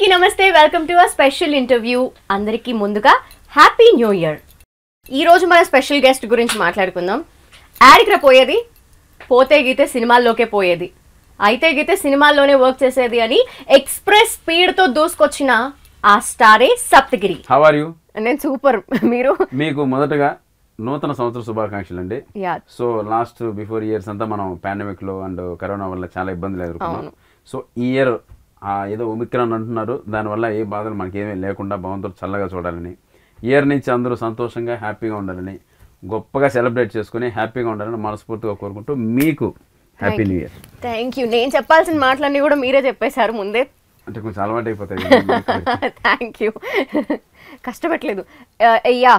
అందరికీ నమస్తే welcome to a special interview అందరికీ ముందుగా హ్యాపీ న్యూ ఇయర్ ఈ రోజు మన స్పెషల్ గెస్ట్ గురించి మాట్లాడుకుందాం యాడికి పోయేది పోతే గీతే సినిమాల్లోకే పోయేది అయితే గీతే సినిమాల్లోనే వర్క్ చేసేది అని ఎక్స్ప్రెస్ స్పీడ్ తో దూసుకొచ్చిన ఆ స్టారే సప్తగిరి హౌ ఆర్ యు నేను సూపర్ మీరు మీకు మొదటగా నూతన సంవత్సర శుభాకాంక్షలు అండి సో లాస్ట్ బిఫోర్ ఇయర్స్ అంతా మనం పాండమిక్ లో అండ్ కరోనా వల్ల చాలా ఇబ్బందులు ఎదుర్కొన్నాం సో ఈ ఇయర్ ఏదో ఒమిక్రాన్ అంటున్నారు దానివల్ల ఏ బాధలు మనకేమీ లేకుండా భగవంతుడు చల్లగా చూడాలని ఇయర్ నుంచి అందరూ సంతోషంగా హ్యాపీగా ఉండాలని గొప్పగా సెలబ్రేట్ చేసుకుని హ్యాపీగా ఉండాలని మనస్ఫూర్తిగా కోరుకుంటూ మీకు happy new year. Thank you. నేను చెప్పాల్సిన మాటలన్నీ కూడా మీరే చెప్పేశారు ముందే, అంటే కొంచెం అలవాటు అయిపోతాయి. Thank you. కష్టపెట్టలేదు. యా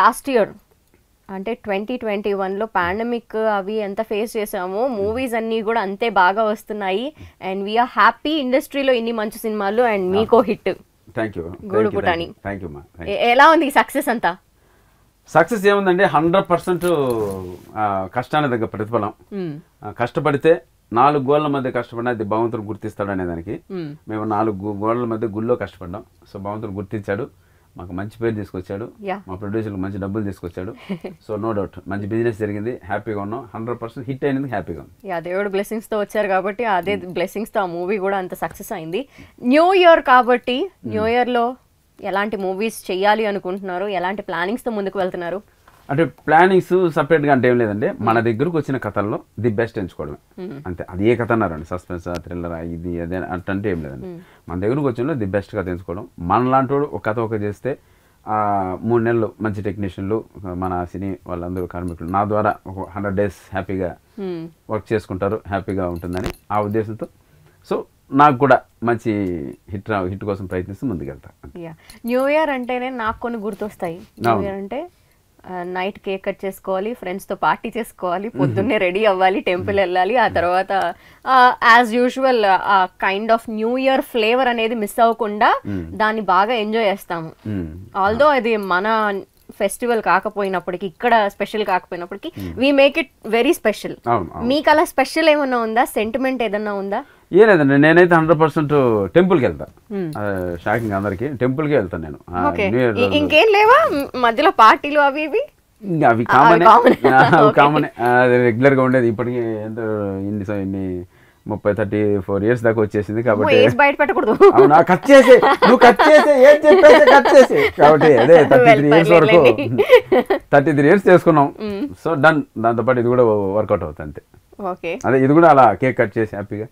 లాస్ట్ ఇయర్ అంటే 2021లో పాండమిక్ అవి ఎంత ఫేస్ చేసామో మూవీస్ అన్నీ కూడా అంతే బాగా వస్తున్నాయి అండ్ వీఆర్ హ్యాపీ ఇండస్ట్రీలో ఇన్ని మంచి సినిమాలు అండ్ మీకో హిట్. Thank you. గూడుపుటాని థ్యాంక్ యూ. ఎలా ఉంది ఈ సక్సెస్ అంతా? సక్సెస్ ఏముందండి 100% కష్టానికి తగ్గ ప్రతిఫలం. కష్టపడితే 4 గోళ్ల మధ్య కష్టపడినా అది భగవంతుడు గుర్తిస్తాడు అనే దానికి మేము 4 గోళ్ల మధ్య గుళ్ళో కష్టపడ్డాం. సో భగవంతుడు గుర్తించాడు, మాకు మంచి పేరు తీసుకొచ్చాడు, మా ప్రొడ్యూసర్కి మంచి డబ్బులు తీసుకొచ్చాడు. సో నో డౌట్ మంచి బిజినెస్ జరిగింది, హ్యాపీగా ఉన్నాం. 100% హిట్ అయినందుకు హ్యాపీగా ఉంది. దేవుడు బ్లెస్సింగ్స్ తో వచ్చారు కాబట్టి అదే బ్లెస్సింగ్స్ తో ఆ మూవీ కూడా అంత సక్సెస్ అయింది. న్యూ ఇయర్ కాబట్టి న్యూ ఇయర్ లో ఎలాంటి మూవీస్ చెయ్యాలి అనుకుంటున్నారు, ఎలాంటి ప్లానింగ్స్ తో ముందుకు వెళ్తున్నారు? అంటే ప్లానింగ్స్ సపరేట్గా అంటే ఏం లేదండి, మన దగ్గరకు వచ్చిన కథల్లో ది బెస్ట్ ఎంచుకోవడమే అంతే. అది ఏ కథ అన్నారండి, సస్పెన్స్ థ్రిల్లర్ ఇది అదే అంటే ఏం లేదండి. మన దగ్గరకు వచ్చిన ది బెస్ట్ కథ ఎంచుకోవడం. మనలాంటి వాడు ఒక కథ ఒక చేస్తే 3 నెలలు మంచి టెక్నీషియన్లు మన సినీ వాళ్ళందరూ కార్మికులు నా ద్వారా ఒక 100 days హ్యాపీగా వర్క్ చేసుకుంటారు, హ్యాపీగా ఉంటుందని ఆ ఉద్దేశంతో సో నాకు కూడా మంచి హిట్ కోసం ప్రయత్నిస్తూ ముందుకెళ్తా. న్యూ ఇయర్ అంటేనే నాకు కొన్ని గుర్తొస్తాయి. న్యూ ఇయర్ అంటే నైట్ కేక్ కట్ చేసుకోవాలి, ఫ్రెండ్స్తో పార్టీ చేసుకోవాలి, పొద్దున్నే రెడీ అవ్వాలి, టెంపుల్ వెళ్ళాలి, ఆ తర్వాత యాజ్ యూజువల్ ఆ kind of new year flavour అనేది మిస్ అవ్వకుండా దాన్ని బాగా ఎంజాయ్ చేస్తాము. ఆల్దో అది మన ఫెస్టివల్ కాకపోయినప్పటికీ, ఇక్కడ స్పెషల్ కాకపోయినప్పటికీ we make it very special. మీకు అలా స్పెషల్ ఏమన్నా ఉందా, సెంటిమెంట్ ఏదన్నా ఉందా? ఏ లేదండి, నేనైతే 100% టెంపుల్కి వెళ్తా. షాకింగ్ అందరికి టెంపుల్కి వెళ్తాను నేను. ఇంకేం లేవా మధ్యలో పార్టీలు అవి ఇవి? అవి కామనే, రెగ్యులర్ గా ఉండేది. ఇప్పటికీ ఎంత ఇన్ని 30-34 years దాకా వచ్చేసింది కాబట్టి బయట పెట్టకూడదు. అవునా, కట్ చేసి నువ్వు కట్ చేసి ఏం చెప్పేసి కట్ చేసి కాబట్టి అదే 33 years వరకు 33 years చేసుకున్నాం. So done. దాంతోపాటు ఇది కూడా వర్కౌట్ అవుతుంది అంతే. అదే ఇది కూడా అలా కేక్ కట్ చేసి హ్యాపీగా.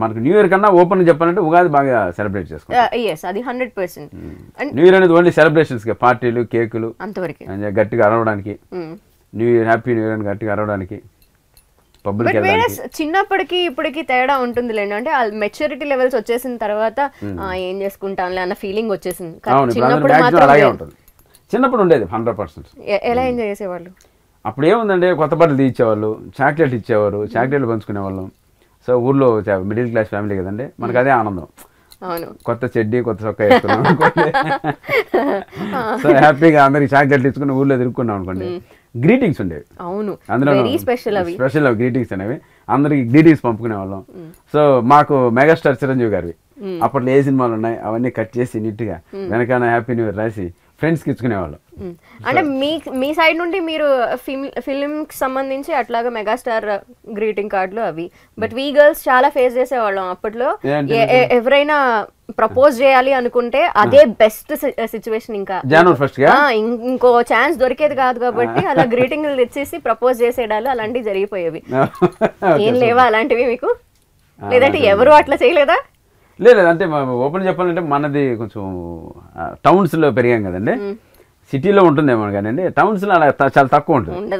మనకు న్యూ ఇయర్ కన్నా ఓపెన్ చెప్పాలంటే ఉగాది బాగా సెలబ్రేట్ చేసుకుంటాం. అది 100%. న్యూ ఇయర్ అనేది ఓన్లీ సెలబ్రేషన్స్, పార్టీలు కేకులు అంతవరకు గట్టిగా అరవడానికి, new year happy new year అని గట్టిగా అరవడానికి. చిన్నప్పటికి ఇప్పటికి తేడా ఉంటుందిలేండి. అంటే మెచ్యూరిటీ లెవెల్స్ వచ్చేసిన తర్వాత ఏం చేసుకుంటాంలే అన్న ఫీలింగ్ వచ్చేసింది. చిన్నప్పుడు ఉండేది 100%. ఎలా ఎంజాయ్ చేసేవాళ్ళు? అప్పుడు ఏముందండి, కొత్త బట్టలు తీయించేవాళ్ళు, చాక్లెట్ ఇచ్చేవారు, చాక్లెట్లు పంచుకునేవాళ్ళం. సో ఊర్లో మిడిల్ క్లాస్ ఫ్యామిలీ కదండి, మనకు అదే ఆనందం. కొత్త చెడ్డీ కొత్త చొక్కా వేసుకున్నాం అనుకోండి, సో హ్యాపీగా అందరికి చాక్లెట్లు ఇచ్చుకుని ఊర్లో తిరుక్కున్నాం అనుకోండి. గ్రీటింగ్స్ ఉండేవి, అందులో స్పెషల్ గ్రీటింగ్స్ అనేవి అందరికి గ్రీటింగ్స్ పంపుకునే వాళ్ళం. సో మాకు మెగాస్టార్ చిరంజీవి గారివి అప్పట్లో ఏ సినిమాలు ఉన్నాయి అవన్నీ కట్ చేసి నీట్ గా వెనకాల హ్యాపీ న్యూ ఇయర్ రాసి ఫ్రెండ్స్కి ఇచ్చుకునేవాళ్ళం. అంటే మీ సైడ్ నుండి మీరు ఫిల్మ్కి సంబంధించి అట్లాగా మెగాస్టార్ గ్రీటింగ్ కార్డులు అవి, బట్ వీ గర్ల్స్ చాలా ఫేస్ చేసేవాళ్ళం అప్పట్లో. ఎవరైనా ప్రపోజ్ చేయాలి అనుకుంటే అదే బెస్ట్ సిచ్యువేషన్, ఇంకా జనవరి 1st ఇంకో ఛాన్స్ దొరికేది కాదు కాబట్టి అలా గ్రీటింగ్ తెచ్చేసి ప్రపోజ్ చేసేడాలు అలాంటివి జరిగిపోయేవి. ఏం లేవా అలాంటివి మీకు? లేదంటే ఎవరు అట్లా చేయలేదా? లేదు, అంటే ఓపెన్ చెప్పాలంటే మనది కొంచెం టౌన్స్లో పెరిగాం కదండి. సిటీలో ఉంటుందేమో కానీ టౌన్స్ లో అలా చాలా తక్కువ ఉంటుంది,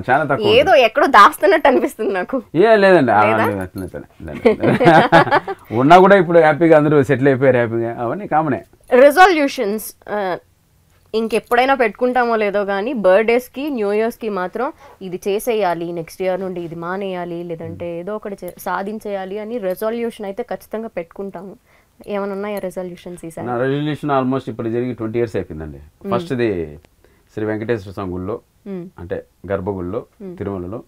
చాలా తక్కువ. ఏదో ఎక్కడో దాస్తున్నట్టు అనిపిస్తుంది నాకు. లేదండి, ఉన్నా కూడా ఇప్పుడు హ్యాపీగా అందరూ సెటిల్ అయిపోయారు హ్యాపీగా, అవన్నీ కామనే. రిజల్యూషన్స్ ఇంకెప్పుడైనా పెట్టుకుంటామో లేదో కానీ బర్త్డేస్కి న్యూ ఇయర్స్కి మాత్రం ఇది చేసేయాలి, నెక్స్ట్ ఇయర్ నుండి ఇది మానేయాలి, లేదంటే ఏదో ఒకటి సాధించేయాలి అని రెజల్యూషన్ అయితే ఖచ్చితంగా పెట్టుకుంటాము. ఏమైనా ఉన్నాయా రెజల్యూషన్స్? నా రెజల్యూషన్ ఆల్మోస్ట్ ఇప్పుడు జరిగి 20 years అయిపోయిందండి. ఫస్ట్ది శ్రీ వెంకటేశ్వర స్వామి గుళ్ళో, అంటే గర్భగుడిలో తిరుమలలో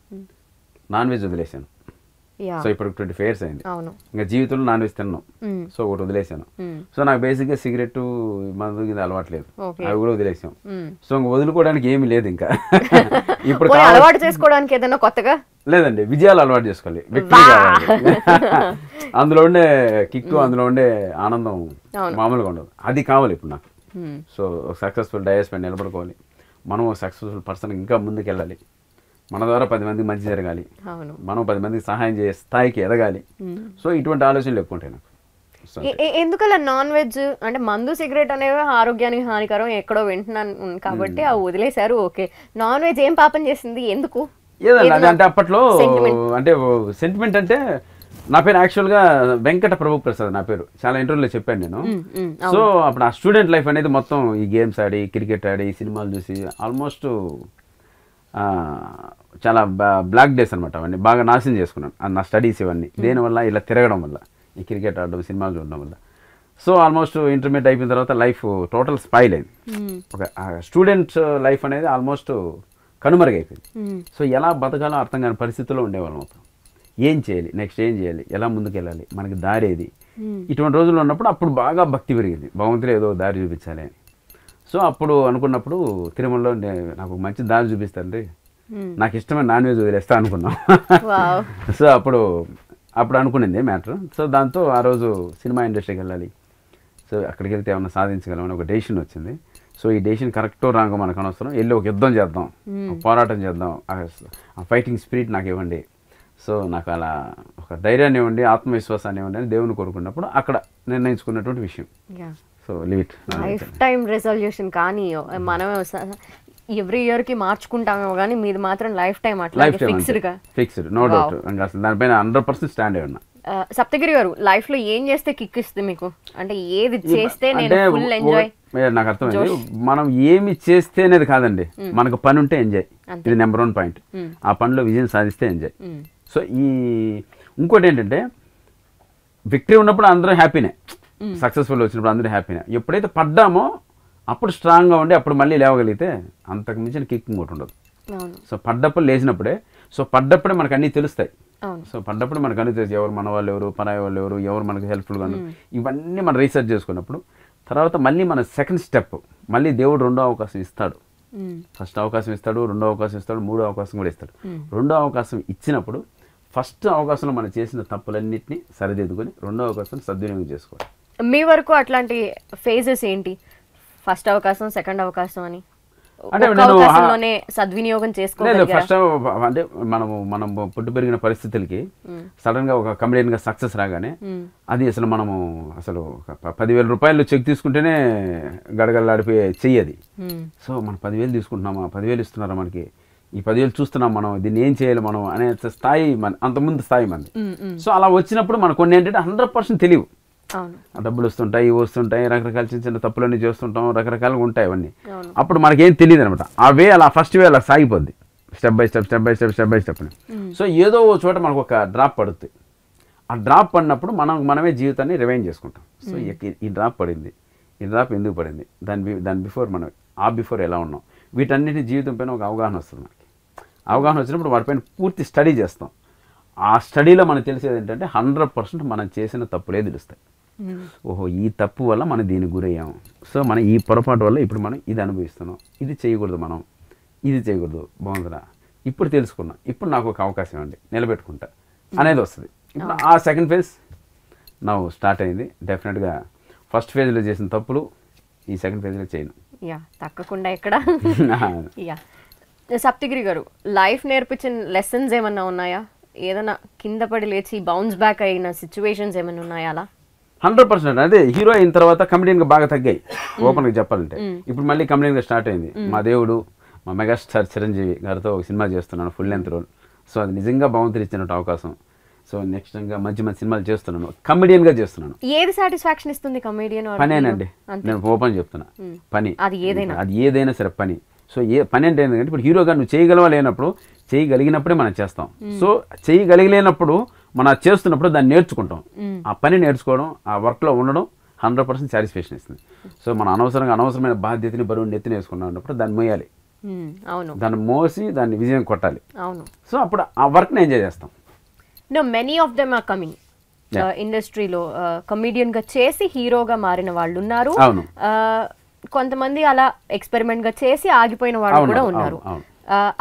నాన్ వెజ్ వదిలేసాను. సో ఇప్పుడు 25 years అయింది. అవును. ఇంకా జీవితంలో నాన్ వెజ్ తిన్నాను. సో ఒకటి వదిలేసాను. సో నాకు బేసిక్గా సిగరెట్ మందు ఇది అలవాట్లేదు, అవి కూడా వదిలేసాం. సో ఇంకా వదులుకోవడానికి ఏమీ లేదు ఇంకా. ఇప్పుడు అలవాటు చేసుకోవడానికి ఏదైనా కొత్తగా లేదండి, విజయాలు అలవాటు చేసుకోవాలి, విక్టరీ కావాలి. అందులో ఉండే కిక్కు, అందులో ఉండే ఆనందం మామూలుగా ఉండదు, అది కావాలి ఇప్పుడు నాకు. సో సక్సెస్ఫుల్ డయాస్ పైన నిలబడుకోవాలి, మనం సక్సెస్ఫుల్ పర్సన్ ఇంకా ముందుకు వెళ్ళాలి, మన ద్వారా 10 మందికి మంచి జరగాలి, మనం 10 మందికి సహాయం చేసే స్థాయికి ఎదగాలి. సో ఇటువంటి ఆలోచనలు ఎక్కువ ఉంటాయి నాకు. ఎందుకలా నాన్ వెజ్ అంటే మందు సిగరెట్ అనేవి ఆరోగ్యానికి హానికరం ఎక్కడో వింటున్నాను కాబట్టి అవి వదిలేశారు. ఓకే, నాన్ వెజ్ ఏం పాపం చేసింది, ఎందుకు? ఏదండి అంటే అప్పట్లో అంటే సెంటిమెంట్ అంటే నా పేరు యాక్చువల్గా వెంకట ప్రభు ప్రసాద్ నా పేరు, చాలా ఇంటర్వ్యూలో చెప్పాను నేను. సో అప్పుడు ఆ స్టూడెంట్ లైఫ్ అనేది మొత్తం ఈ గేమ్స్ ఆడి, క్రికెట్ ఆడి, సినిమాలు చూసి ఆల్మోస్ట్ చాలా బ్లాక్ డేస్ అనమాట. అవన్నీ బాగా నాశనం చేసుకున్నాను నా స్టడీస్ ఇవన్నీ, దేనివల్ల ఇలా తిరగడం వల్ల, ఈ క్రికెట్ ఆడడం, సినిమాలు చూడడం వల్ల. సో ఆల్మోస్ట్ ఇంటర్మీడియట్ అయిపోయిన తర్వాత లైఫ్ టోటల్ స్పాయిల్ అయింది. ఒక స్టూడెంట్ లైఫ్ అనేది ఆల్మోస్ట్ కనుమరుగైపోయింది. సో ఎలా బతకాలో అర్థం కాని పరిస్థితుల్లో ఉండేవాళ్ళం మొత్తం. ఏం చేయాలి, నెక్స్ట్ ఏం చేయాలి, ఎలా ముందుకు వెళ్ళాలి, మనకి దారి ఏది, ఇటువంటి రోజుల్లో ఉన్నప్పుడు అప్పుడు బాగా భక్తి పెరిగింది, భగవంతుడు ఏదో దారి చూపించాలి అని. సో అప్పుడు అనుకున్నప్పుడు తిరుమలలో నాకు మంచి దారి చూపిస్తానండి, నాకు ఇష్టమైన నాన్ వెజ్ వదిలేస్తా అనుకున్నాం. సో అప్పుడు అనుకునింది మ్యాటర్. సో దాంతో ఆ రోజు సినిమా ఇండస్ట్రీకి వెళ్ళాలి, సో అక్కడికి వెళ్తే ఏమన్నా సాధించగలమని ఒక డెసిషన్ వచ్చింది. సో ఈ డెసిషన్ కరెక్టో రాంగో మనకు అనవసరం, వెళ్ళి ఒక యుద్ధం చేద్దాం, పోరాటం చేద్దాం, ఆ ఫైటింగ్ స్పిరిట్ నాకు ఇవ్వండి. సో నాకు అలా ఒక ధైర్యాన్ని ఇవ్వండి, ఆత్మవిశ్వాసాన్ని ఇవ్వండి అని దేవుని కోరుకున్నప్పుడు అక్కడ నిర్ణయించుకున్నటువంటి విషయం. So leave it. Life time resolution కానీ మనం ఎవ్రీ ఇయర్ కి మార్చుకుంటామేమో కానీ మీది మాత్రం లైఫ్ టైం అట్లా ఫిక్స్డ్, నో డౌట్. అసలు దానిపైన 100% స్టాండ్ అయి ఉన్నా. సప్తగిరి గారు, లైఫ్ లో ఏం చేస్తే కిక్ ఇస్తుంది మీకు? అంటే ఏది చేస్తే నేను ఫుల్ ఎంజాయ్? నాకు అర్థమైంది, మనం ఏమి చేస్తే అనేది కాదండి, మనకు పని ఉంటే ఎంజాయ్, ఇది నెంబర్ 1 పాయింట్. ఆ పనిలో విజయం సాధిస్తే ఎంజాయ్. సో ఇంకోటి ఏంటంటే విక్టరీ ఉన్నప్పుడు అందరూ హ్యాపీనే, సక్సెస్ఫుల్ వచ్చినప్పుడు అందరూ హ్యాపీనే. ఎప్పుడైతే పడ్డామో అప్పుడు స్ట్రాంగ్గా ఉండి అప్పుడు మళ్ళీ లేవగలిగితే అంతకు మించిన కిక్ ఇంకోటి ఉండదు. సో పడ్డప్పుడు లేచినప్పుడే, సో పడ్డప్పుడే మనకు అన్నీ తెలుస్తాయి. సో పడ్డప్పుడు మనకు అన్నీ తెలుసు, ఎవరు మన వాళ్ళు ఎవరు, పరాయి వాళ్ళు ఎవరు, ఎవరు మనకు హెల్ప్ఫుల్గా ఉన్నారు, ఇవన్నీ మనం రీసెర్చ్ చేసుకున్నప్పుడు తర్వాత మళ్ళీ మన సెకండ్ స్టెప్, మళ్ళీ దేవుడు 2వ అవకాశం ఇస్తాడు. ఫస్ట్ అవకాశం ఇస్తాడు, 2వ అవకాశం ఇస్తాడు, 3వ అవకాశం కూడా ఇస్తాడు. 2వ అవకాశం ఇచ్చినప్పుడు ఫస్ట్ అవకాశంలో మనం చేసిన తప్పులన్నింటినీ సరిదిద్దుకొని 2వ అవకాశం సద్వినియోగం చేసుకోవాలి. మీ వరకు అట్లాంటి ఫేజెస్ ఏంటి? ఫస్ట్ అవకాశం, సెకండ్ అవకాశం అని అంటే సద్వినియోగం చేసుకోవాలి. ఫస్ట్ అంటే మనం పుట్టి పెరిగిన పరిస్థితులకి సడన్ గా ఒక కమెడియన్ గా సక్సెస్ రాగానే అది అసలు మనము అసలు 10,000 రూపాయలు చెక్ తీసుకుంటేనే గడగడలాడిపోయే చెయ్యది. సో మనం 10,000 తీసుకుంటున్నామా, 10,000 ఇస్తున్నారా మనకి, ఈ 10,000 చూస్తున్నాం మనం, దీన్ని ఏం చేయాలి మనం అనే స్థాయి అంతకుముందు స్థాయి మంది. సో అలా వచ్చినప్పుడు మనకు కొన్ని ఏంటంటే 100% తెలియవు. డబ్బులు వస్తుంటాయి, వస్తుంటాయి, రకరకాల చిన్న చిన్న తప్పులన్నీ చేస్తుంటాం, రకరకాలుగా ఉంటాయి అవన్నీ. అప్పుడు మనకేం తెలియదు అనమాట. ఆ వే అలా ఫస్ట్ వే అలా సాగిపోద్ది, స్టెప్ బై స్టెప్. సో ఏదో ఓ చోట మనకు ఒక డ్రాప్ పడుతుంది. ఆ డ్రాప్ పడినప్పుడు మనమే జీవితాన్ని రివైండ్ చేసుకుంటాం. సో ఈ డ్రాప్ పడింది, ఈ డ్రాప్ ఎందుకు పడింది, దాని బిఫోర్ మనం బిఫోర్ ఎలా ఉన్నాం, వీటన్నిటి జీవితం పైన ఒక అవగాహన వస్తుంది మనకి. అవగాహన వచ్చినప్పుడు వాటిపైన పూర్తి స్టడీ చేస్తాం. ఆ స్టడీలో మనకు తెలిసేది ఏంటంటే 100% మనం చేసిన తప్పులే తెలుస్తాయి. ఓహో, ఈ తప్పు వల్ల మనం దీనికి గురయ్యాము, సో మనం ఈ పొరపాటు వల్ల ఇప్పుడు మనం ఇది అనుభవిస్తున్నాం, ఇది చేయకూడదు, మనం ఇది చేయకూడదు, బాగుందిరా, ఇప్పుడు తెలుసుకున్నా, ఇప్పుడు నాకు ఒక అవకాశం అండి, నిలబెట్టుకుంటా అనేది వస్తుంది. ఇప్పుడు ఆ సెకండ్ ఫేజ్ నా స్టార్ట్ అయింది. డెఫినెట్గా ఫస్ట్ ఫేజ్లో చేసిన తప్పులు ఈ సెకండ్ ఫేజ్లో చేయను, తక్కకుండా ఎక్కడ. సప్తగిరి గారు, లైఫ్ నేర్పించిన లెసన్స్ ఏమన్నా ఉన్నాయా? ఏదైనా కింద పడి లేచి బౌన్స్ బ్యాక్ అయిన సిచ్యువేషన్స్ ఏమైనా ఉన్నాయా? అలా 100%. అదే హీరో అయిన తర్వాత కమెడియన్గా బాగా తగ్గాయి ఓపెన్గా చెప్పాలంటే. ఇప్పుడు మళ్ళీ కమెడియన్గా స్టార్ట్ అయింది. మా దేవుడు, మా మెగాస్టార్ చిరంజీవి గారితో ఒక సినిమా చేస్తున్నాను, ఫుల్ లెంత్ రోల్. సో అది నిజంగా భగవంతుడు ఇచ్చినట్టు అవకాశం. సో నెక్స్ట్ ఇంకా మంచి మంచి సినిమాలు చేస్తున్నాను, కమెడియన్గా చేస్తున్నాను. ఏది సాటిస్ఫాక్షన్ ఇస్తుంది కమెడియన్? పనేనండి, నేను ఓపెన్ చెప్తున్నా, పని. అది ఏదైనా సరే పని. సో పని అంటే ఏంటంటే ఇప్పుడు హీరోగా నువ్వు చేయగలవా లేనప్పుడు, చేయగలిగినప్పుడే మనం చేస్తాం. సో చేయగలిగలేనప్పుడు మనం చేస్తున్నప్పుడు దాన్ని నేర్చుకుంటాం. ఆ పని నేర్చుకోవడం, ఆ వర్క్లో ఉండడం 100% సాటిస్ఫాక్షన్ ఇస్తుంది. సో మనం అనవసరమైన బాధ్యతని బరువుని ఎత్తి నేర్చుకున్నాం అన్నప్పుడు దాన్ని మోయాలి, దాన్ని మోసి దాన్ని విజయం కొట్టాలి. సో అప్పుడు ఆ వర్క్ని ఎంజాయ్ చేస్తాం. No many of them are coming ఇండస్ట్రీలో కమీడియన్ గా చేసి హీరోగా మారిన వాళ్ళు ఉన్నారు. కొంతమంది అలా ఎక్స్పెరిమెంట్ గా చేసి ఆగిపోయిన వాళ్ళు కూడా ఉన్నారు.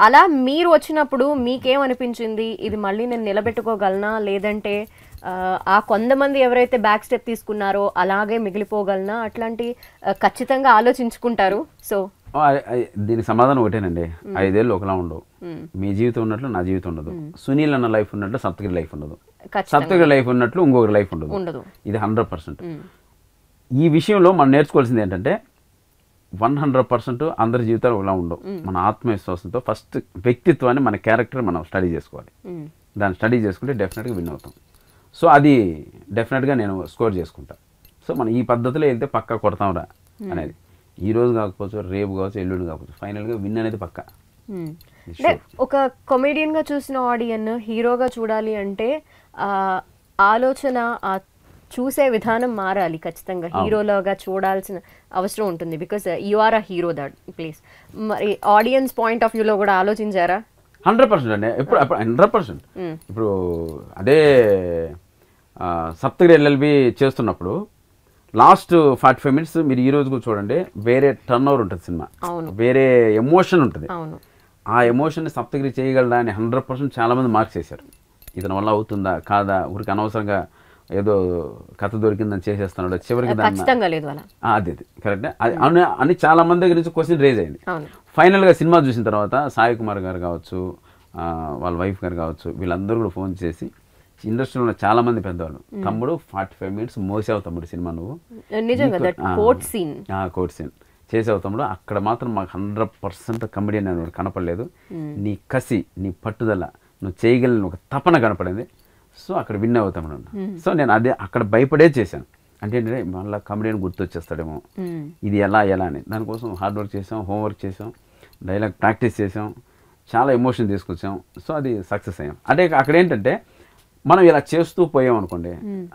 అలా మీరు వచ్చినప్పుడు మీకేమనిపించింది, ఇది మళ్ళీ నేను నిలబెట్టుకోగలనా, లేదంటే ఆ కొంతమంది ఎవరైతే బ్యాక్ స్టెప్ తీసుకున్నారో అలాగే మిగిలిపోగలనా, అట్లాంటి ఖచ్చితంగా ఆలోచించుకుంటారు? సో దీనికి సమాధానం ఒకటేనండి, 5 ఏళ్ళు ఒకలా ఉండవు. మీ జీవితం ఉన్నట్లు నా జీవితం ఉండదు, సునీల్ అన్న లైఫ్ ఉన్నట్లు సప్తగిరి లైఫ్ ఉండదు, సప్తగిరి లైఫ్ ఉన్నట్లు ఇంకొకరి లైఫ్ ఉండదు. ఇది 100%. ఈ విషయంలో మనం నేర్చుకోవాల్సింది ఏంటంటే 100% అందరి జీవితాలు ఒకలా ఉండవు. మన ఆత్మవిశ్వాసంతో ఫస్ట్ వ్యక్తిత్వాన్ని, మన క్యారెక్టర్ మనం స్టడీ చేసుకోవాలి. దాన్ని స్టడీ చేసుకుంటే డెఫినెట్గా విన్ అవుతాం. సో అది డెఫినెట్గా నేను స్కోర్ చేసుకుంటా. సో మనం ఈ పద్ధతిలో వెళ్తే పక్కా కొడతాంరా అనేది, ఈ రోజు కాకపోవచ్చు, రేపు కావచ్చు, ఎల్లుండి కాకపోవచ్చు, ఫైనల్గా విన్ అనేది పక్కా. ఒక కమెడియన్ గా చూసిన ఆడియన్ హీరోగా చూడాలి అంటే ఆలోచన, చూసే విధానం మారాలి. ఖచ్చితంగా హీరోలాగా చూడాల్సిన అవసరం ఉంటుంది. Because you are a hero that please. మరి ఆడియన్స్ పాయింట్ ఆఫ్ వ్యూలో కూడా ఆలోచించారా? 100% అండి. ఎప్పుడు 100%. ఇప్పుడు అదే సప్తగిరి ఎల్ఎల్బి చేస్తున్నప్పుడు లాస్ట్ 45 మినిట్స్ మీరు ఈ రోజు చూడండి, వేరే టర్న్ ఓవర్ ఉంటుంది సినిమా, వేరే ఎమోషన్ ఉంటుంది. ఆ ఎమోషన్ సప్తగిరి చేయగలడా అని 100% చాలా మంది మార్క్స్ చేశారు. ఇతని వల్ల అవుతుందా కాదా, ఊరికి అనవసరంగా ఏదో కథ దొరికిందని చేసేస్తున్నాడు, చివరికి అది కరెక్ట్ అని చాలా మంది దగ్గర నుంచి క్వశ్చన్ రేజ్ అయింది. ఫైనల్గా సినిమా చూసిన తర్వాత సాయి కుమార్ గారు కావచ్చు, వాళ్ళ వైఫ్ గారు కావచ్చు, వీళ్ళందరూ కూడా ఫోన్ చేసి, ఇండస్ట్రీలో ఉన్న చాలా మంది పెద్దవాళ్ళు, తమ్ముడు 45 మినిట్స్ మోసావు తమ్ముడు సినిమా, నువ్వు కోర్ట్ సీన్ చేసావు తమ్ముడు, అక్కడ మాత్రం మాకు 100% కమెడియన్ అని కనపడలేదు. నీ కసి, నీ పట్టుదల, నువ్వు చేయగలిగిన ఒక తపన కనపడింది. సో అక్కడ విన్ అవుతామని. సో నేను అదే అక్కడ భయపడే చేశాను. అంటే ఏంటంటే మళ్ళీ కమెడియన్ గుర్తొచ్చేస్తాడేమో, ఇది ఎలా అని. దానికోసం హార్డ్ వర్క్ చేసాం, హోంవర్క్ చేసాం, డైలాగ్ ప్రాక్టీస్ చేసాం, చాలా ఎమోషన్ తీసుకొచ్చాం. సో అది సక్సెస్ అయ్యాం. అంటే అక్కడ ఏంటంటే మనం ఇలా చేస్తూ పోయాం అనుకోండి,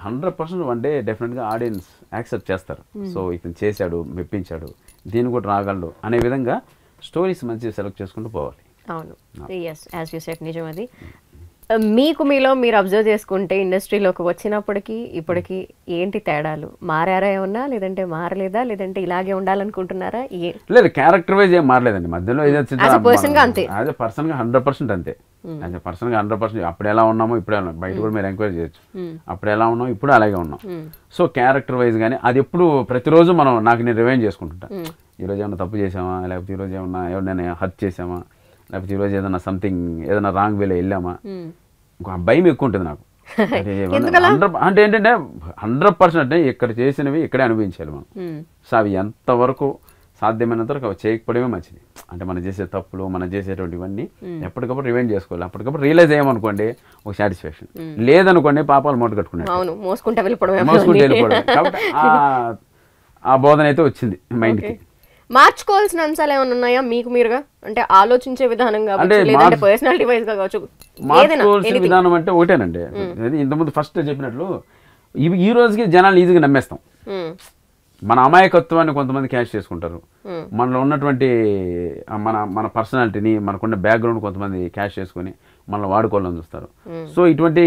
100% వన్ డే డెఫినెట్గా ఆడియన్స్ యాక్సెప్ట్ చేస్తారు. సో ఇతను చేశాడు, మెప్పించాడు, దీన్ని కూడా రాగలడు అనే విధంగా స్టోరీస్ మంచిగా సెలెక్ట్ చేసుకుంటూ పోవాలి. అవును, yes, as you said, నిజం అది. మీకు మీలో మీరు అబ్జర్వ్ చేసుకుంటే ఇండస్ట్రీలోకి వచ్చినప్పటికీ ఇప్పటికి ఏంటి తేడాలు? మారారా ఏమన్నా, లేదంటే మారలేదా, లేదంటే ఇలాగే ఉండాలనుకుంటున్నారా? లేదు, క్యారెక్టర్ వైజ్ ఏం మారలేదండి. మధ్యలో అంతే, యాజ్ ఎ పర్సన్గా 100% అంతే. యాజ్ ఎ పర్సన్గా 100%. అప్పుడు ఎలా ఉన్నామో ఇప్పుడే ఉన్నాం. బయట కూడా మీరు ఎంక్వైరీ చేయొచ్చు, అప్పుడు ఎలా ఉన్నాం ఇప్పుడు అలాగే ఉన్నాం. సో క్యారెక్టర్ వైజ్ కానీ అది ఎప్పుడు ప్రతిరోజు మనం నేను రివైండ్ చేసుకుంటుంటా. ఈరోజు ఏమన్నా తప్పు చేసామా, లేకపోతే ఈరోజు ఏమన్నా ఎవరినైనా హర్ట్ చేసామా, లేకపోతే ఈరోజు ఏదైనా సంథింగ్ ఏదైనా రాంగ్ వేలో వెళ్ళామా, ఇంకో భయం ఎక్కువ ఉంటుంది నాకు. అంటే ఏంటంటే 100% అంటే ఇక్కడ చేసినవి ఇక్కడే అనుభవించాలి మనం. సో అవి ఎంతవరకు సాధ్యమైనంత వరకు అవి చేయకపోవడమే మంచిది. అంటే మనం చేసే తప్పులు, మనం చేసేటువంటివన్నీ ఎప్పటికప్పుడు రివైండ్ చేసుకోవాలి. అప్పటికప్పుడు రియలైజ్ అయ్యామనుకోండి ఒక సాటిస్ఫాక్షన్, లేదనుకోండి పాపాలు మూట కట్టుకున్నాడు, మోసుకుంటే వెళ్ళిపోవడం. కాబట్టి ఆ బోధన అయితే వచ్చింది మైండ్కి. మార్చుకోవాల్సిన అంశాలు ఏమైనా ఉన్నాయా మీకు మీరుగా? అంటే ఆలోచించే విధానం కావచ్చు, లేదంటే పర్సనాలిటీ వైజ్ గా కావచ్చు. మార్చుకోవాల్సిన విధానం అంటే ఒకటేనండి. ఇంతకుముందు ఫస్ట్ చెప్పినట్లు ఈ రోజుకి జనాలు ఈజీగా నమ్మేస్తాం. మన అమాయకత్వాన్ని కొంతమంది క్యాష్ చేసుకుంటారు, మనలో ఉన్నటువంటి మన పర్సనాలిటీని, మనకున్న బ్యాక్గ్రౌండ్ కొంతమంది క్యాష్ చేసుకుని మనల్ని వాడుకోవాలని చూస్తారు. సో ఇటువంటి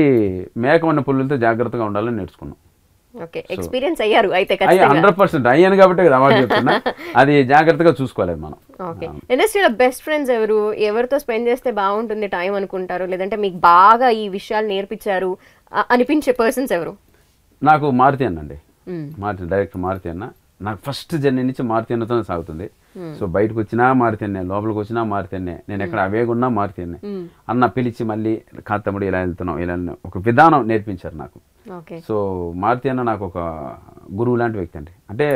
మేకమన్న పుల్లలతో జాగ్రత్తగా ఉండాలని నేర్చుకున్నాం. ఎక్స్పీరియన్స్ అయ్యారు అయితే? 100% అయ్యాను కాబట్టి అవార్డు చెప్తున్నా. అది జాగ్రత్తగా చూసుకోలేదు మనం. ఇండస్ట్రీలో బెస్ట్ ఫ్రెండ్స్ ఎవరు? ఎవరితో స్పెండ్ చేస్తే బాగుంటుంది టైం అనుకుంటారు? లేదంటే మీకు బాగా ఈ విషయాలు నేర్పించారు అనిపించే పర్సన్స్ ఎవరు? నాకు మారుతి అన్నండి, డైరెక్టర్ మారుతి అన్న. నాకు ఫస్ట్ జర్నీ నుంచి మారుతి అన్నతోనే సాగుతుంది. సో బయటకు వచ్చినా మారుతి అన్నే, లోపలికి వచ్చినా మారుతి అన్నే, నేను ఎక్కడ అవేగున్నా మారుతి అన్నే. అన్న పిలిచి మళ్ళీ కాతమ్ముడు ఇలా వెళ్తున్నాం, ఇలా ఒక విధానం నేర్పించారు నాకు. సో మారుతి అన్న నాకు ఒక గురువు లాంటి వ్యక్తి అండి. అంటే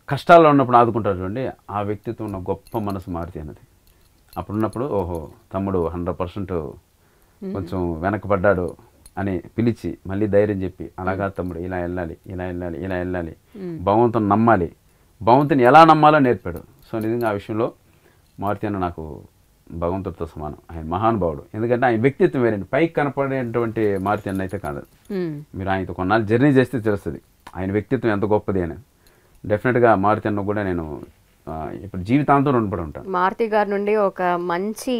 కష్టాల్లో ఉన్నప్పుడు ఆదుకుంటారు చూడండి, ఆ వ్యక్తితో ఉన్న గొప్ప మనసు మారుతి అన్నది. అప్పుడున్నప్పుడు ఓహో తమ్ముడు 100% కొంచెం వెనకబడ్డాడు అని పిలిచి మళ్ళీ ధైర్యం చెప్పి, అలాగా తమ్ముడు ఇలా వెళ్ళాలి, ఇలా వెళ్ళాలి, ఇలా వెళ్ళాలి, భగవంతుని నమ్మాలి, భగవంతుని ఎలా నమ్మాలో నేర్పాడు. సో నిజంగా ఆ విషయంలో మారుతి అన్న నాకు భగవంతుడితో సమానం. ఆయన మహానుభావుడు. ఎందుకంటే ఆయన వ్యక్తిత్వం వేరండి. పైకి కనపడేటువంటి మారుతి అన్న అయితే కాదు. మీరు ఆయనతో కొన్నాళ్ళు జర్నీ చేస్తే తెలుస్తుంది ఆయన వ్యక్తిత్వం ఎంత గొప్పది అని. డెఫినెట్గా మారుతి అన్న కూడా నేను ఇప్పుడు జీవితాంతం రుణపడి ఉంటాను. మారుతి గారి నుండి ఒక మంచి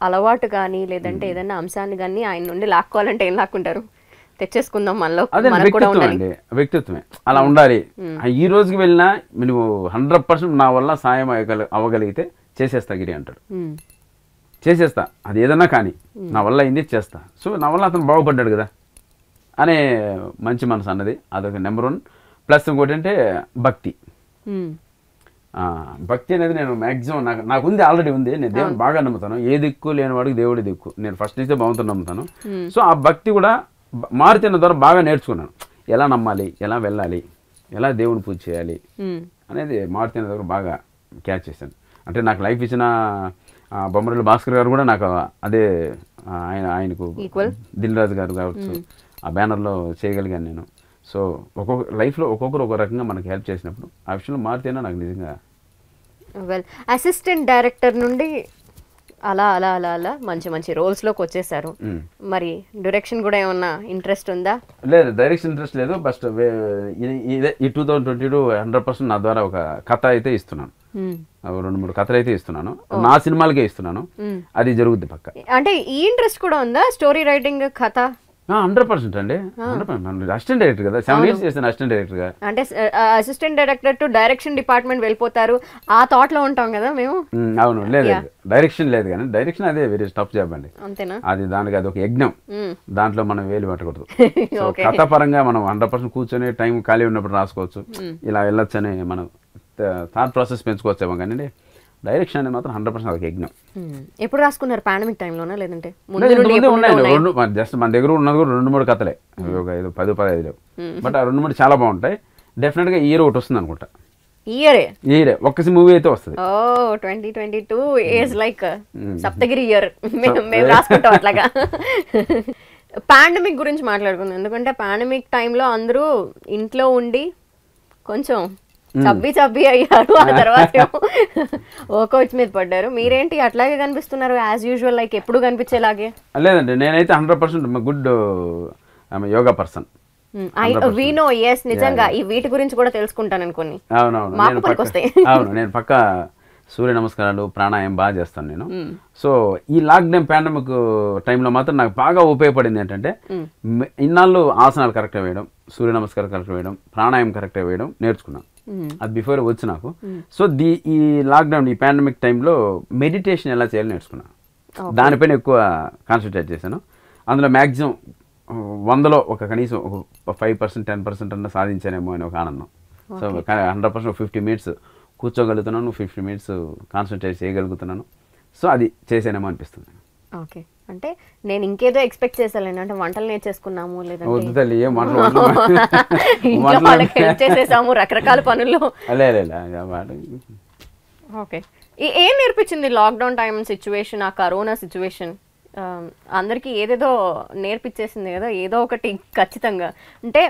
అలవాటు కానీ లేదంటే ఏదైనా అంశాన్ని కానీ ఆయన నుండి లాక్కోవాలంటే ఏం లాక్కుంటారు? తెచ్చేసుకుందాం మనలో, అదే మనకు కూడా వ్యక్తిత్వం ఉండాలి. అండి, వ్యక్తిత్వమే అలా ఉండాలి. ఈ రోజుకి వెళ్ళినా నువ్వు 100% నా వల్ల సాయం అవ్వగలిగితే చేసేస్తా గిరి అంటాడు. చేసేస్తా, అది ఏదన్నా కానీ నా వల్ల అయింది చేస్తా. సో నా వల్ల అతను బాగుపడ్డాడు కదా అనే మంచి మనసు అన్నది అదొక నెంబర్ 1. ప్లస్ ఇంకోటి అంటే భక్తి. భక్తి అనేది నేను మ్యాక్సిమం నాకు ఉంది, ఆల్రెడీ ఉంది. నేను దేవుని బాగా నమ్ముతాను. ఏ దిక్కు లేని వాడికి దేవుడి దిక్కు. నేను ఫస్ట్ నుంచే భగవంతుని నమ్ముతాను. సో ఆ భక్తి కూడా మారుతున్న ద్వారా బాగా నేర్చుకున్నాను. ఎలా నమ్మాలి, ఎలా వెళ్ళాలి, ఎలా దేవుని పూజ చేయాలి అనేది మారుతున్న దగ్గర బాగా క్యాచ్ చేశాను. అంటే నాకు లైఫ్ ఇచ్చిన బొమ్మరల్లి భాస్కర్ గారు కూడా నాకు అదే, ఆయనకు దిల్ రాజు గారు కావచ్చు, ఆ బ్యానర్లో చేయగలిగాను నేను. సో ఒక్కొక్క లైఫ్లో ఒక్కొక్కరు ఒక రకంగా మనకి హెల్ప్ చేసినప్పుడు ఆ విషయంలో మారుతేనే నాకు నిజంగా. వెల్, అసిస్టెంట్ డైరెక్టర్ నుండి అలా అలా అలా అలా మంచి మంచి రోల్స్లోకి వచ్చేసారు. మరి డైరెక్షన్ కూడా ఏమన్నా ఇంట్రెస్ట్ ఉందా? లేదు, డైరెక్షన్ ఇంట్రెస్ట్ లేదు. బస్ట్ ఈ 2022 100% నా ద్వారా ఒక కథ అయితే ఇస్తున్నాను. 2-3 కథలు అయితే ఇస్తున్నాను. నా సినిమాలకే ఇస్తున్నాను. అది జరుగుద్ది పక్క. అంటే ఈ ఇంట్రెస్ట్ కూడా ఉందా, స్టోరీ రైటింగ్, కథ? 100% అండి. అసిస్టెంట్ డైరెక్టర్ కదా, 7 years చేశాను అసిస్టెంట్ డైరెక్టర్ గా. అంటే assistant director to direction department వెళ్ళిపోతారు, ఆ థాట్ లో ఉంటాం కదా మేము. అవును, లేదు డైరెక్షన్ లేదు కానీ డైరెక్షన్ అదే వెరీ టఫ్ జాబ్ అండి. అంతేనా? అది దానికి అది ఒక యజ్ఞం. దాంట్లో మనం వేలు పెట్టకూడదు. సో కథాపరంగా మనం 100% కూర్చొని టైం ఖాళీ ఉన్నప్పుడు రాసుకోవచ్చు, ఇలా వెళ్ళొచ్చు అని మనం థాట్ ప్రాసెస్ పెంచుకోవచ్చేమో కానీ డైరెక్షన్ అనేది మాత్రం 100% అది యజ్ఞం. ఎప్పుడు రాసుకున్నారు? పాండమిక్ టైంలోనా లేదంటే జస్ట్ మన దగ్గర ఉన్నది కూడా 2-3 కథలే, ఒక 10-15 లేవు. బట్ ఆ 2-3 చాలా బాగుంటాయి. డెఫినెట్ గా ఇయర్ ఒకటి వస్తుంది అనుకుంటా. ఇయరే ఒక్క మూవీ అయితే వస్తుంది. 2022 ఈజ్ లైక్ సప్తగిరి ఇయర్, మేము రాసుకుంటాం అట్లాగా. పాండమిక్ గురించి మాట్లాడుకుందాం. ఎందుకంటే పాండమిక్ టైంలో అందరూ ఇంట్లో ఉండి కొంచెం చబ్బి అయ్యారు, ఆ తర్వాత వర్కౌట్స్ మీద పడ్డారు. మీరేంటి అట్లాగే కనిపిస్తున్నారు యాజ్ యూజువల్, లైక్ ఎప్పుడు కనిపించేలాగే? లేదండి, నేనైతే 100% గుడ్ యోగా పర్సన్. వీనో ఎస్, నిజంగా ఈ వీటి గురించి కూడా తెలుసుకుంటాను అనుకోని. అవును, నేను పక్కా సూర్య నమస్కారాలు, ప్రాణాయామం బాగా చేస్తాను నేను. సో ఈ లాక్డౌన్ పాండమిక్ టైంలో మాత్రం నాకు బాగా ఉపయోగపడింది ఏంటంటే, ఇన్నాళ్ళు ఆసనాలు కరెక్ట్గా వేయడం, సూర్య నమస్కారం కరెక్ట్గా వేయడం, ప్రాణాయామం కరెక్ట్గా వేయడం నేర్చుకున్నాను. అది బిఫోర్ వచ్చి నాకు. సో ఈ లాక్డౌన్ ఈ పాండమిక్ టైంలో మెడిటేషన్ ఎలా చేయాలో నేర్చుకున్నాను. దానిపైన ఎక్కువ కాన్సన్ట్రేట్ చేశాను. అందులో మ్యాక్సిమం 100లో ఒక కనీసం ఒక 5%, 10% అన్న సాధించానేమో అని ఒక ఆనందం. సో 100% 50 minutes కూర్చోగలుగుతున్నాను, 50 minutes కాన్సన్ట్రేట్ చేయగలుగుతున్నాను. సో అది చేసానేమో అనిపిస్తుంది. ఓకే, అంటే నేను ఇంకేదో ఎక్స్పెక్ట్ చేశాను, అంటే వంటలు నేర్చేసుకున్నాము లేదంటే చేసేసాము రకరకాల పనుల్లో. ఓకే, ఏం నేర్పించింది లాక్డౌన్ టైం సిచ్యువేషన్, ఆ కరోనా సిచ్యువేషన్? అందరికి ఏదేదో నేర్పించేసింది కదా, ఏదో ఒకటి ఖచ్చితంగా. అంటే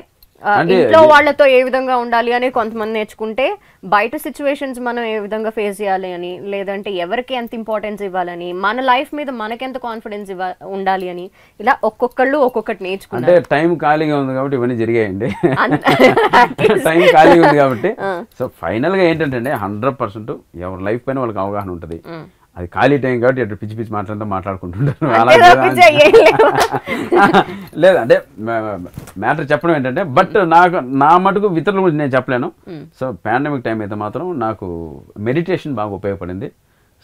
ఇంట్లో వాళ్ళతో ఏ విధంగా ఉండాలి అని కొంతమంది నేర్చుకుంటే, బయట సిచ్యువేషన్స్ మనం ఏ విధంగా ఫేస్ చేయాలి అని, లేదంటే ఎవరికి ఎంత ఇంపార్టెన్స్ ఇవ్వాలని, మన లైఫ్ మీద మనకెంత కాన్ఫిడెన్స్ ఉండాలి అని, ఇలా ఒక్కొక్కళ్ళు ఒక్కొక్కటి నేర్చుకుంటే టైం ఖాళీగా ఉంది కాబట్టి ఇవన్నీ జరిగాయండి. టైం ఖాళీగా ఉంది కాబట్టి. సో ఫైనల్ గా ఏంటంటే 100% ఎవరి లైఫ్ పైన వాళ్ళకి అవగాహన ఉంటుంది. అది ఖాళీ టైం కాబట్టి ఎటు పిచ్చి పిచ్చి మాట్లాడుకుంటుంటారు. లేదంటే మ్యాటర్ చెప్పడం ఏంటంటే, బట్ నా మటుకు ఇతరుల గురించి నేను చెప్పలేను. సో పాండమిక్ టైం అయితే మాత్రం నాకు మెడిటేషన్ బాగా ఉపయోగపడింది.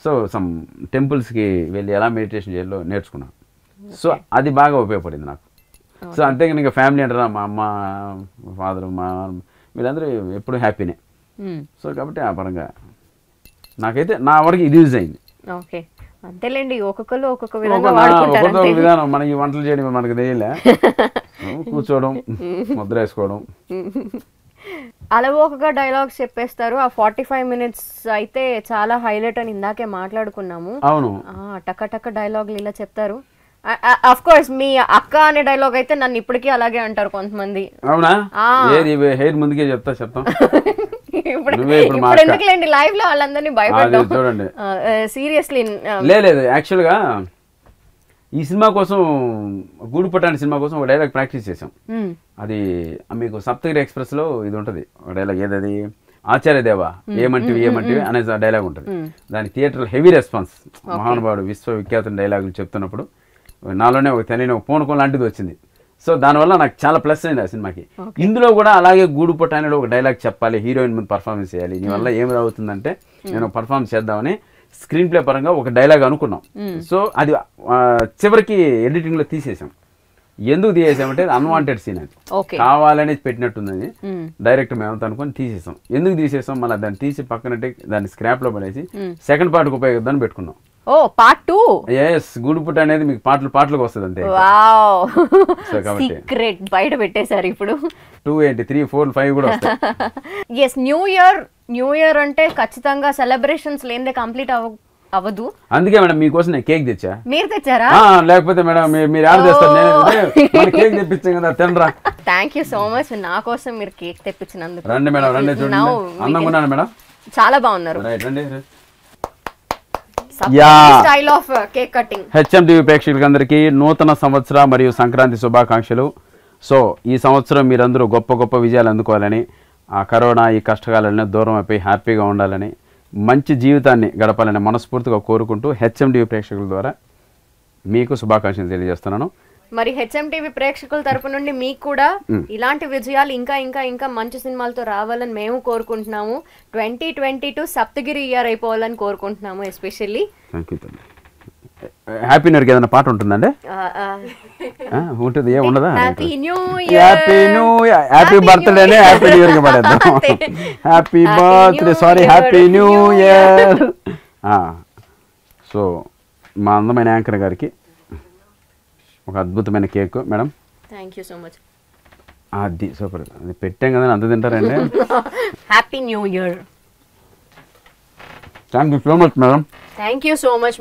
సో సమ్ టెంపుల్స్కి వెళ్ళి ఎలా మెడిటేషన్ చేయాలో నేర్చుకున్నాను. సో అది బాగా ఉపయోగపడింది నాకు. సో అంతేగాని ఇంకా ఫ్యామిలీ అంటారా, మా అమ్మ, ఫాదర్, వీళ్ళందరూ ఎప్పుడు హ్యాపీనే. సో కాబట్టి ఆ పరంగా నాకైతే నా వరకు ఇది యూజ్ అయింది. ఓకే, అంతేలేండి, ఒక్కొక్కరు ఒక్కొక్క విధానం. మనకి వంటలు చేయడం మనకు తెలియలే, కూర్చోవడం, ముద్ర వేసుకోవడం, అలవోకగా డైలాగ్స్ చెప్పేస్తారు. ఆ 45 minutes అయితే చాలా హైలైట్ అని ఇందాకే మాట్లాడుకున్నాము. అవును, టక డైలాగులు ఇలా చెప్తారు. అఫ్ కోర్స్ మీ అక్క అనే డైలాగ్ అయితే నన్ను ఇప్పటికీ అలాగే అంటారు కొంతమంది. అవునా? ఏది హెయిర్ ముందుకే చెప్తాం. ఎందుకులేండి లైవ్ లో వాళ్ళందరినీ భయపడ్డాం. చూడండి, సీరియస్లీ లేదు, యాక్చువల్ గా ఈ సినిమా కోసం, గూడుపట్టాని సినిమా కోసం ఒక డైలాగ్ ప్రాక్టీస్ చేసాం. అది మీకు సప్తగిరి ఎక్స్ప్రెస్ లో ఇది ఉంటది ఒక డైలాగ్, ఏదది, ఆచార్యదేవా ఏమంటివి అనే డైలాగ్ ఉంటుంది. దాని థియేటర్లో హెవీ రెస్పాన్స్. మహానుభావుడు విశ్వవిఖ్యాత డైలాగులు చెప్తున్నప్పుడు నాలోనే ఒక తెలియని ఒక పూనకం లాంటిది వచ్చింది. సో దానివల్ల నాకు చాలా ప్లస్ అయింది ఆ సినిమాకి. ఇందులో కూడా అలాగే గూడుపుట్ట అనేది ఒక డైలాగ్ చెప్పాలి, హీరోయిన్ ముందు పర్ఫార్మెన్స్ చేయాలి. నీ వల్ల ఏం రావుతుందంటే నేను పర్ఫార్మెన్స్ చేద్దామని స్క్రీన్ ప్లే పరంగా ఒక డైలాగ్ అనుకున్నాం. సో అది చివరికి ఎడిటింగ్లో తీసేసాం. ఎందుకు తీసేసామంటే అన్వాంటెడ్ సీన్ అది, కావాలని పెట్టినట్టుందని డైరెక్టర్ మేమంతా అనుకుని తీసేసాం. ఎందుకు తీసేసాం, మళ్ళీ దాన్ని తీసి పక్కనట్టే దాన్ని స్క్రాప్ లో పడేసి సెకండ్ పార్ట్కి ఉపయోగిద్దామని పెట్టుకున్నాం. ఓ పార్ట్ 2. ఎస్, గూడుపుట్ట అనేది మీకు పాటలకు వస్తుంది అంతే. సీక్రెట్ బయట పెట్టేశారు ఇప్పుడు. 2 ఏంటి 3 4 5 కూడా వస్తాయి. ఎస్, న్యూ ఇయర్ అంటే ఖచ్చితంగా సెలబ్రేషన్స్ లేనిదే కంప్లీట్ అవ్వదు. అందుకే మేడం మీకోసం నేను కేక్ తెచ్చా. మీరు తెచ్చారా? లేకపోతే మేడం మీరు యాడ్ చేస్తారు, నేను కేక్ తెప్పించాను కదా, తినరా. థ్యాంక్ యూ సో మచ్ నా కోసం మీరు కేక్ తెప్పించినందుకు. రండి మేడం, రండి, చూడండి అందంగా ఉన్నాను మేడం. చాలా బాగున్నారు. రండి. Style of cake cutting. HM TV ప్రేక్షకులందరికీ నూతన సంవత్సర మరియు సంక్రాంతి శుభాకాంక్షలు. సో ఈ సంవత్సరం మీరందరూ గొప్ప గొప్ప విజయాలు అందుకోవాలని, ఆ కరోనా ఈ కష్టకాలను దూరం అయిపోయి హ్యాపీగా ఉండాలని, మంచి జీవితాన్ని గడపాలని మనస్ఫూర్తిగా కోరుకుంటూ హెచ్ఎం టీవీ ప్రేక్షకుల ద్వారా మీకు శుభాకాంక్షలు తెలియజేస్తున్నాను. మరి హెచ్ఎం టీవీ ప్రేక్షకుల తరపు నుండి మీకు కూడా ఇలాంటి విజయాలు ఇంకా ఇంకా ఇంకా మంచి సినిమాలతో రావాలని మేము కోరుకుంటున్నాము. 2022 సప్తగిరి ఇయర్ అయిపోవాలని కోరుకుంటున్నాము. ఎస్పెషల్లీ హ్యాపీ న్యూ ఇయర్ ఏదైనా పాట ఉంటుందండి? ఉంటుంది, ఏ ఉండదా? హ్యాపీ న్యూ హ్యాపీ బర్త్డేనే హ్యాపీ న్యూ ఇయర్ పడేద్దాం. Happy birthday, sorry happy new year. So మా అందమైన యాంకర్ గారికి ఒక అద్భుతమైన cake madam. Thank you so much. అది సూపర్, అది పెట్టాం కదా, అంత తింటారండి. Happy new year. Thank you so much madam. Thank you so much.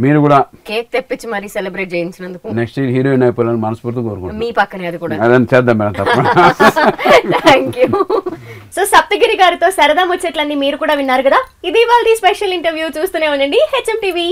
మీరు కూడా కేక్ తెప్పించి మరి సెలబ్రేట్ చేయించినందుకు. నెక్స్ట్ ఇయర్ హీరోయిన్ అయిపోవాలని మనస్ఫూర్తిగా కోరుకుంటున్నాను. మీ పక్కనే అది కూడా అదని చేద్దాం మేడం, తప్పకుండా. Thank you. సో సప్తగిరి గారితో సరదా ముచ్చట్లన్నీ మీరు కూడా విన్నారు కదా. ఇది వాళ్ళ స్పెషల్ ఇంటర్వ్యూ. చూస్తూనే ఉండండి హెచ్ఎం టీవీ.